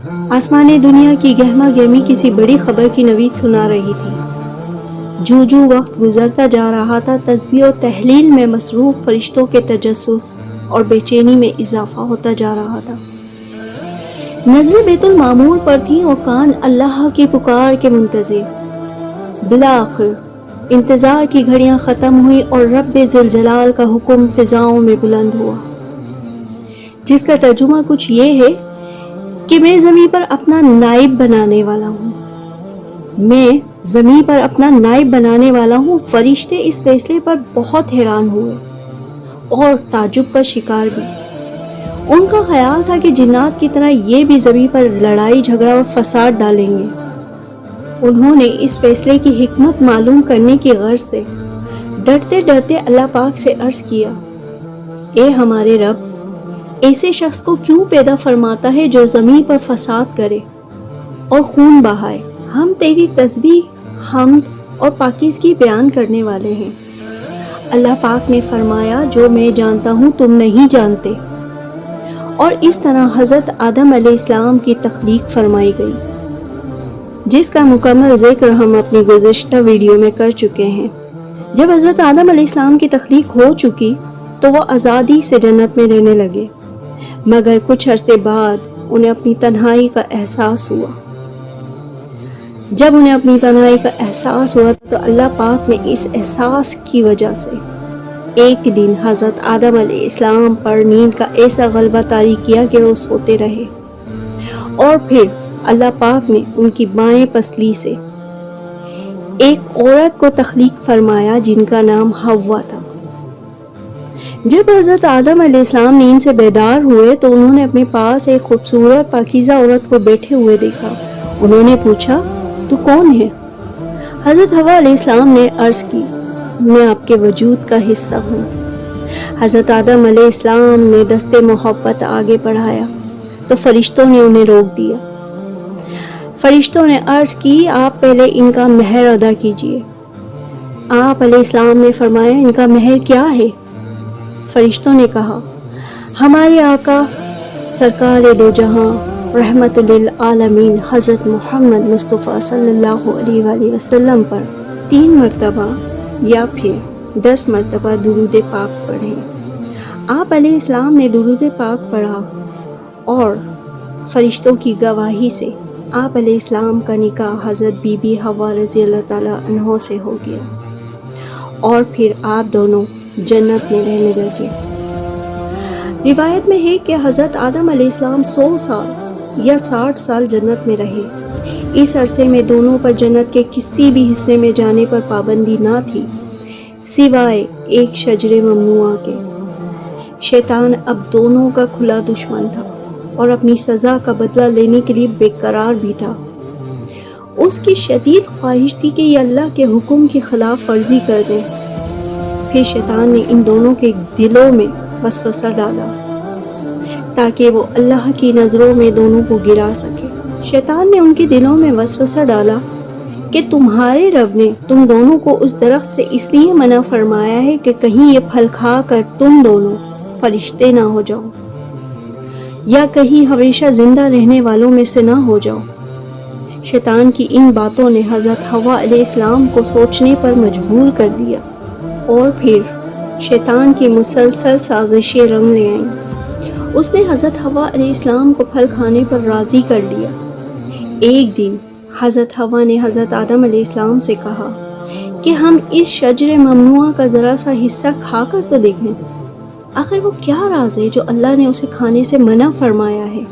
آسمان دنیا کی گہما گہمی کسی بڑی خبر کی نوید سنا رہی تھی۔ جو جو وقت گزرتا جا رہا تھا، تسبیح و تحلیل میں مصروف فرشتوں کے تجسس اور بے چینی میں اضافہ ہوتا جا رہا تھا۔ نظریں بیت المعمور پر تھیں اور کان اللہ کی پکار کے منتظر۔ بالآخر انتظار کی گھڑیاں ختم ہوئی اور رب ذوالجلال کا حکم فضاؤں میں بلند ہوا، جس کا ترجمہ کچھ یہ ہے کہ میں زمین پر اپنا نائب بنانے والا ہوں۔ میں زمین پر اپنا نائب بنانے والا ہوں۔ فرشتے اس فیصلے پر بہت حیران ہوئے اور تعجب کا شکار بھی۔ ان کا خیال تھا کہ جنات کی طرح یہ بھی زمین پر لڑائی جھگڑا اور فساد ڈالیں گے۔ انہوں نے اس فیصلے کی حکمت معلوم کرنے کی غرض سے ڈرتے ڈرتے اللہ پاک سے عرض کیا، اے ہمارے رب، ایسے شخص کو کیوں پیدا فرماتا ہے جو زمین پر فساد کرے اور خون بہائے؟ ہم تیری تسبیح، حمد اور پاکیزگی بیان کرنے والے ہیں۔ اللہ پاک نے فرمایا، جو میں جانتا ہوں تم نہیں جانتے۔ اور اس طرح حضرت آدم علیہ السلام کی تخلیق فرمائی گئی، جس کا مکمل ذکر ہم اپنی گزشتہ ویڈیو میں کر چکے ہیں۔ جب حضرت آدم علیہ السلام کی تخلیق ہو چکی تو وہ آزادی سے جنت میں رہنے لگے، مگر کچھ عرصے بعد انہیں اپنی تنہائی کا احساس ہوا۔ جب انہیں اپنی تنہائی کا احساس ہوا تو اللہ پاک نے اس احساس کی وجہ سے ایک دن حضرت آدم علیہ السلام پر نیند کا ایسا غلبہ طاری کیا کہ وہ سوتے رہے، اور پھر اللہ پاک نے ان کی بائیں پسلی سے ایک عورت کو تخلیق فرمایا جن کا نام حوا تھا۔ جب حضرت آدم علیہ السلام نیند سے بیدار ہوئے تو انہوں نے اپنے پاس ایک خوبصورت پاکیزہ عورت کو بیٹھے ہوئے دیکھا۔ انہوں نے پوچھا، تو کون ہے؟ حضرت حوا علیہ السلام نے عرض کی، میں آپ کے وجود کا حصہ ہوں۔ حضرت آدم علیہ السلام نے دست محبت آگے بڑھایا تو فرشتوں نے انہیں روک دیا۔ فرشتوں نے عرض کی، آپ پہلے ان کا مہر ادا کیجئے۔ آپ علیہ السلام نے فرمایا، ان کا مہر کیا ہے؟ فرشتوں نے کہا، ہمارے آقا سرکار دو جہاں رحمت للعالمین حضرت محمد مصطفیٰ صلی اللہ علیہ وآلہ وسلم پر 3 مرتبہ یا پھر 10 مرتبہ درود پاک پڑھیں۔ آپ علیہ السلام نے درود پاک پڑھا اور فرشتوں کی گواہی سے آپ علیہ السلام کا نکاح حضرت بی بی حوا رضی اللہ تعالیٰ عنہ سے ہو گیا، اور پھر آپ دونوں جنت میں رہنے لگے۔ روایت میں ہے کہ حضرت آدم علیہ السلام 100 سال یا 60 سال جنت میں رہے۔ اس عرصے میں دونوں پر جنت کے کسی بھی حصے میں جانے پر پابندی نہ تھی سوائے ایک شجر ممنوعہ کے۔ شیطان اب دونوں کا کھلا دشمن تھا اور اپنی سزا کا بدلہ لینے کے لیے بے قرار بھی تھا۔ اس کی شدید خواہش تھی کہ یہ اللہ کے حکم کی خلاف ورزی کر دیں۔ پھر شیطان نے ان دونوں کے دلوں میں وسوسہ ڈالا تاکہ وہ اللہ کی نظروں میں دونوں کو گرا سکے۔ شیطان نے ان کے دلوں میں وسوسہ ڈالا کہ تمہارے رب نے تم دونوں کو اس درخت سے اس لیے منع فرمایا ہے کہ کہیں یہ پھل کھا کر تم دونوں فرشتے نہ ہو جاؤ، یا کہیں ہمیشہ زندہ رہنے والوں میں سے نہ ہو جاؤ۔ شیطان کی ان باتوں نے حضرت حوا علیہ السلام کو سوچنے پر مجبور کر دیا، اور پھر شیطان کی مسلسل سازشیں رنگ لے آئیں۔ اس نے حضرت حوا علیہ السلام کو پھل کھانے پر راضی کر لیا۔ ایک دن حضرت حوا نے حضرت آدم علیہ السلام سے کہا کہ ہم اس شجر ممنوعہ کا ذرا سا حصہ کھا کر تو دیکھیں، آخر وہ کیا راز ہے جو اللہ نے اسے کھانے سے منع فرمایا ہے۔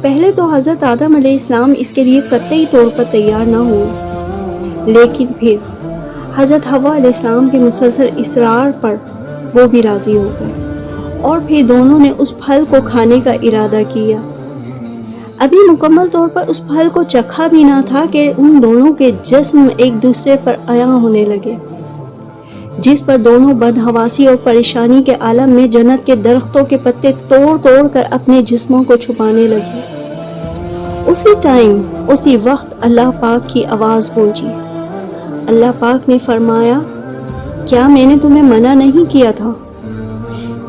پہلے تو حضرت آدم علیہ السلام اس کے لیے قطعی طور پر تیار نہ ہوئے، لیکن پھر حضرت حوا علیہ السلام کے مسلسل اصرار پر وہ بھی راضی ہو گئے، اور پھر دونوں نے اس پھل کو کھانے کا ارادہ کیا۔ ابھی مکمل طور پر اس پھل کو چکھا بھی نہ تھا کہ ان دونوں کے جسم ایک دوسرے پر عیاں ہونے لگے، جس پر دونوں بدحواسی اور پریشانی کے عالم میں جنت کے درختوں کے پتے توڑ توڑ کر اپنے جسموں کو چھپانے لگے۔ اسی ٹائم اسی وقت اللہ پاک کی آواز گونجی۔ اللہ پاک نے فرمایا، کیا میں نے تمہیں منع نہیں کیا تھا؟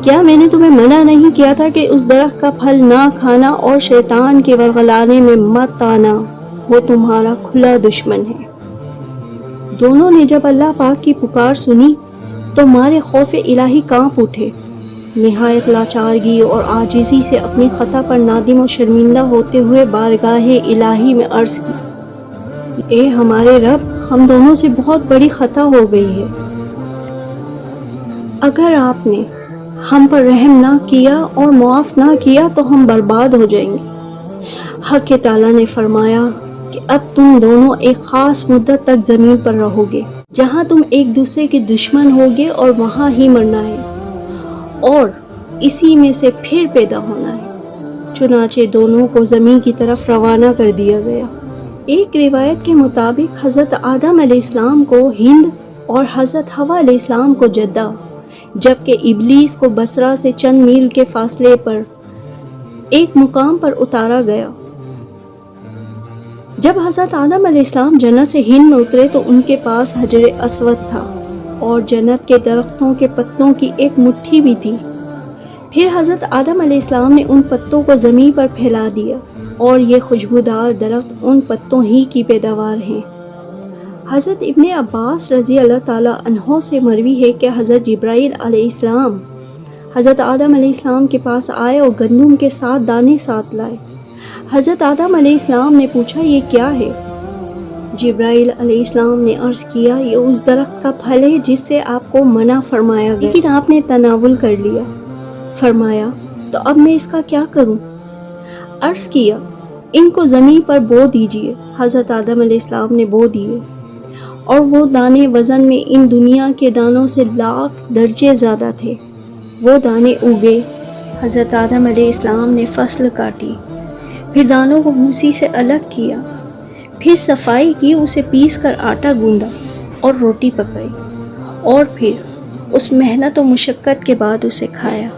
کیا میں نے تمہیں منع نہیں کیا تھا کہ اس درخت کا پھل نہ کھانا اور شیطان کے ورغلانے میں مت آنا، وہ تمہارا کھلا دشمن ہے۔ دونوں نے جب اللہ پاک کی پکار سنی تو مارے خوف الہی کانپ اٹھے، نہایت لاچارگی اور عاجزی سے اپنی خطا پر نادم و شرمندہ ہوتے ہوئے بارگاہ الہی میں عرض کی، اے ہمارے رب، ہم دونوں سے بہت بڑی خطا ہو گئی ہے، اگر آپ نے ہم پر رحم نہ کیا اور معاف نہ کیا تو ہم برباد ہو جائیں گے۔ حق تعالیٰ نے فرمایا کہ اب تم دونوں ایک خاص مدت تک زمین پر رہو گے، جہاں تم ایک دوسرے کے دشمن ہوگے اور وہاں ہی مرنا ہے اور اسی میں سے پھر پیدا ہونا ہے۔ چنانچہ دونوں کو زمین کی طرف روانہ کر دیا گیا۔ ایک روایت کے مطابق حضرت آدم علیہ السلام کو ہند اور حضرت حوا علیہ السلام کو جدہ، جبکہ ابلیس کو بصرہ سے چند میل کے فاصلے پر ایک مقام پر اتارا گیا۔ جب حضرت آدم علیہ السلام جنت سے ہند میں اترے تو ان کے پاس حجر اسود تھا اور جنت کے درختوں کے پتوں کی ایک مٹھی بھی تھی۔ پھر حضرت آدم علیہ السلام نے ان پتوں کو زمین پر پھیلا دیا اور یہ خوشبودار درخت ان پتوں ہی کی پیداوار ہیں۔ حضرت ابن عباس رضی اللہ تعالیٰ عنہ سے مروی ہے کہ حضرت جبرائیل علیہ السلام حضرت آدم علیہ السلام کے پاس آئے اور گندم کے 7 دانے ساتھ لائے۔ حضرت آدم علیہ السلام نے پوچھا، یہ کیا ہے؟ جبرائیل علیہ السلام نے عرض کیا، یہ اس درخت کا پھل ہے جس سے آپ کو منع فرمایا گیا لیکن آپ نے تناول کر لیا۔ فرمایا، تو اب میں اس کا کیا کروں؟ عرض کیا، ان کو زمین پر بو دیجئے۔ حضرت آدم علیہ السلام نے بو دیے اور وہ دانے وزن میں ان دنیا کے دانوں سے 1,00,000 درجے زیادہ تھے۔ وہ دانے اگے، حضرت آدم علیہ السلام نے فصل کاٹی، پھر دانوں کو بھوسی سے الگ کیا، پھر صفائی کی، اسے پیس کر آٹا گوندا اور روٹی پکائی، اور پھر اس محنت و مشقت کے بعد اسے کھایا۔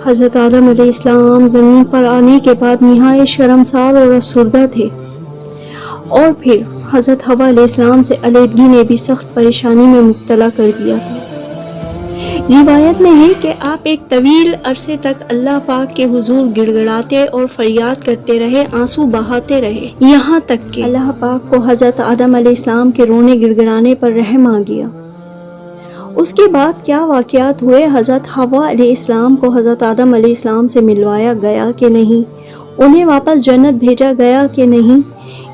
حضرت آدم علیہ السلام زمین پر آنے کے بعد نہایت شرمسار اور افسردہ تھے، اور پھر حضرت حوا علیہ السلام سے علیحدگی نے بھی سخت پریشانی میں مبتلا کر دیا تھا۔ روایت میں ہے کہ آپ ایک طویل عرصے تک اللہ پاک کے حضور گڑ گڑاتے اور فریاد کرتے رہے، آنسو بہاتے رہے، یہاں تک کہ اللہ پاک کو حضرت آدم علیہ السلام کے رونے گڑ گڑانے پر رحم آ گیا۔ اس کے بعد کیا واقعات ہوئے، حضرت حوا علیہ السلام کو حضرت آدم علیہ السلام سے ملوایا گیا کہ نہیں، انہیں واپس جنت بھیجا گیا کہ نہیں،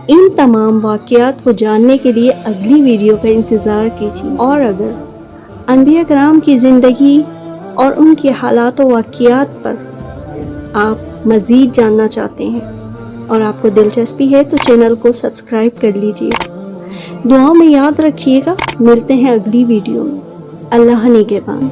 ان تمام واقعات کو جاننے کے لیے اگلی ویڈیو کا انتظار کیجیے۔ اور اگر انبیاء کرام کی زندگی اور ان کے حالات و واقعات پر آپ مزید جاننا چاہتے ہیں اور آپ کو دلچسپی ہے تو چینل کو سبسکرائب کر لیجیے۔ دعاؤں میں یاد رکھیے گا۔ ملتے ہیں اگلی ویڈیو میں۔ اللہ نگہبان۔